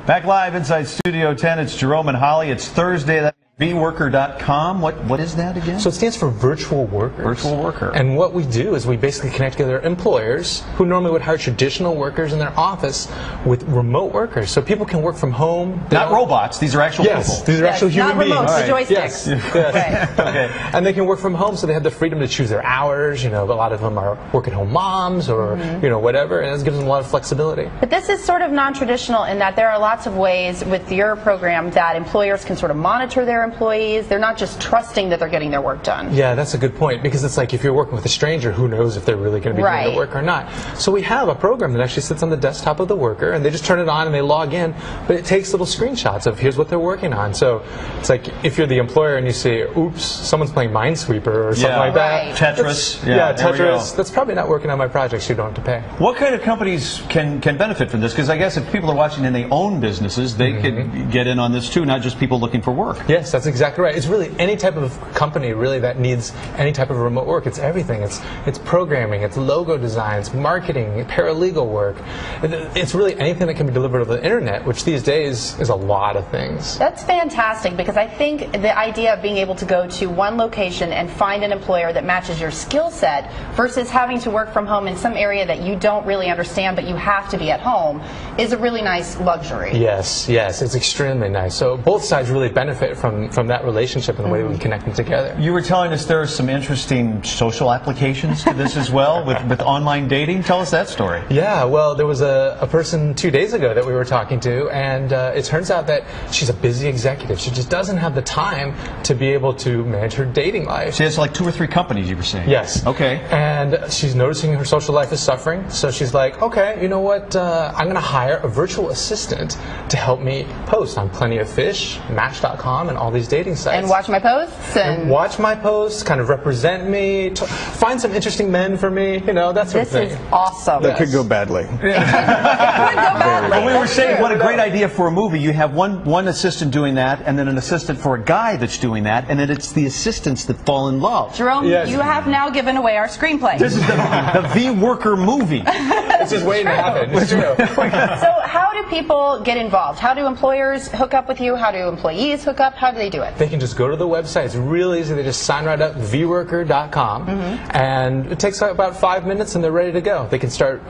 Back live inside Studio 10, it's Jerome and Holly. It's Thursday. That's vWorker.com. What is that again? So it stands for virtual workers. Virtual worker. And what we do is we basically connect together employers who normally would hire traditional workers in their office with remote workers. So people can work from home. Not robots. These are actual people. These are actual human beings. Not remotes, the joysticks. Yes. Okay. And they can work from home, so they have the freedom to choose their hours. You know, a lot of them are work-at-home moms or you know, whatever, and it gives them a lot of flexibility. But this is sort of non-traditional in that there are lots of ways with your program that employers can sort of monitor their employees. They're not just trusting that they're getting their work done. Yeah, that's a good point, because it's like if you're working with a stranger, who knows if they're really going to be doing the work or not. So we have a program that actually sits on the desktop of the worker, and they just turn it on and they log in, but it takes little screenshots of here's what they're working on. So it's like if you're the employer and you see, oops, someone's playing Minesweeper or something like that. Tetris. Tetris. That's probably not working on my project, so you don't have to pay. What kind of companies can benefit from this? Because I guess if people are watching and they own businesses, they could get in on this too, not just people looking for work. Yes, that's exactly right. It's really any type of company really that needs any type of remote work. It's everything. It's programming, it's logo design, it's marketing, paralegal work. It's really anything that can be delivered over the internet, which these days is a lot of things. That's fantastic, because I think the idea of being able to go to one location and find an employer that matches your skill set versus having to work from home in some area that you don't really understand but you have to be at home is a really nice luxury. Yes, it's extremely nice. So both sides really benefit from that relationship and the way we connect them together. You were telling us there are some interesting social applications to this as well with online dating. Tell us that story. Yeah, well, there was a person 2 days ago that we were talking to, and it turns out that she's a busy executive. She just doesn't have the time to be able to manage her dating life. She has like 2 or 3 companies, you were saying. Yes. Okay. And she's noticing her social life is suffering, so she's like, okay, you know what, I'm going to hire a virtual assistant to help me post on Plenty of Fish, Match.com, and all these dating sites. And watch my posts? And watch my posts, kind of represent me, find some interesting men for me, you know, that sort of thing. This is awesome. That could go badly. It could go badly. Well, we were saying what a great idea for a movie. You have one assistant doing that, and then an assistant for a guy that's doing that, and then it's the assistants that fall in love. Jerome, you have now given away our screenplay. This is the vWorker movie. It's just waiting to happen. It's true. So how do people get involved? How do employers hook up with you? How do employees hook up? How do they do it? They can just go to the website. It's real easy. They just sign right up, vWorker.com, and it takes about 5 minutes and they're ready to go.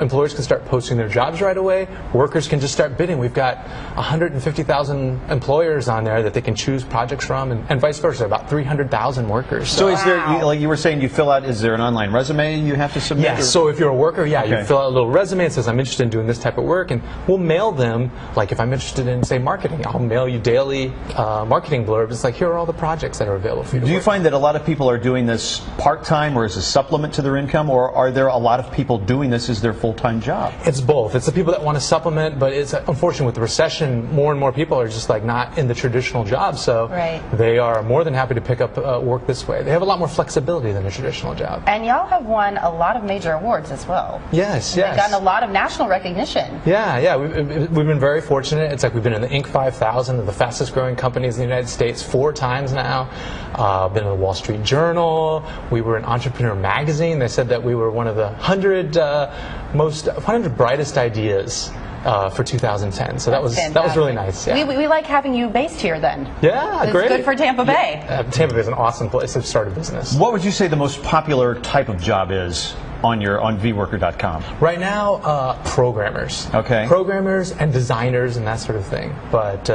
Employers can start posting their jobs right away. Workers can just start bidding. We've got 150,000 employers on there that they can choose projects from, and vice versa, about 300,000 workers. So is there, like you were saying, you fill out, is there an online resume you have to submit? Yes, so if you're a worker, you fill out a little resume that says I'm interested in doing this type of work, and we'll mail them, like if I'm interested in, say, marketing, I'll mail you daily marketing blurbs. It's like, here are all the projects that are available for you to Do you work find that a lot of people are doing this part-time or as a supplement to their income, or are there a lot of people doing this as their full-time job? It's both. It's the people that want to supplement, but it's unfortunate with the recession, more and more people are just like not in the traditional job, so they are more than happy to pick up work this way. They have a lot more flexibility than a traditional job. And y'all have won a lot of major awards as well. Yes. They've gotten a lot of national recognition. Yeah. We've been very fortunate. It's like we've been in the Inc. 5000 of the fastest growing companies in the United States 4 times now. Been in the Wall Street Journal. We were in Entrepreneur Magazine. They said that we were one of the 100 brightest ideas for 2010. So that was really nice. Yeah. We like having you based here then. Yeah, it's great. Good for Tampa Bay. Tampa Bay is an awesome place to start a business. What would you say the most popular type of job is on vWorker.com? Right now, programmers. Okay. Programmers and designers and that sort of thing. But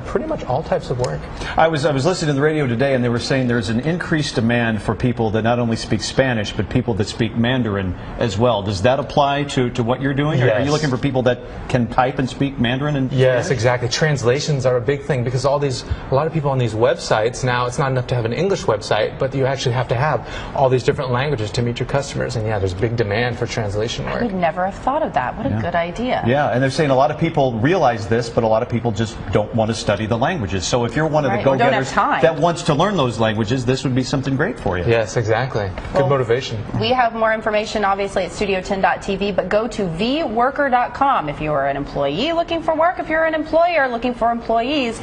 pretty much all types of work. I was listening to the radio today, and they were saying there's an increased demand for people that not only speak Spanish, but people that speak Mandarin as well. Does that apply to what you're doing? Yes. Are you looking for people that can type and speak Mandarin? And yes, exactly. Translations are a big thing, because a lot of people on these websites now, it's not enough to have an English website, but you actually have to have all these different languages to meet your customers. And there's big demand for translation work. I would never have thought of that. What a good idea. Yeah, and they're saying a lot of people realize this, but a lot of people just don't want to study the languages. So if you're one of the go-getters that wants to learn those languages, this would be something great for you. Yes, exactly. Good motivation. We have more information, obviously, at studio10.tv, but go to vWorker.com. If you're an employee looking for work, if you're an employer looking for employees,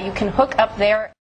you can hook up there.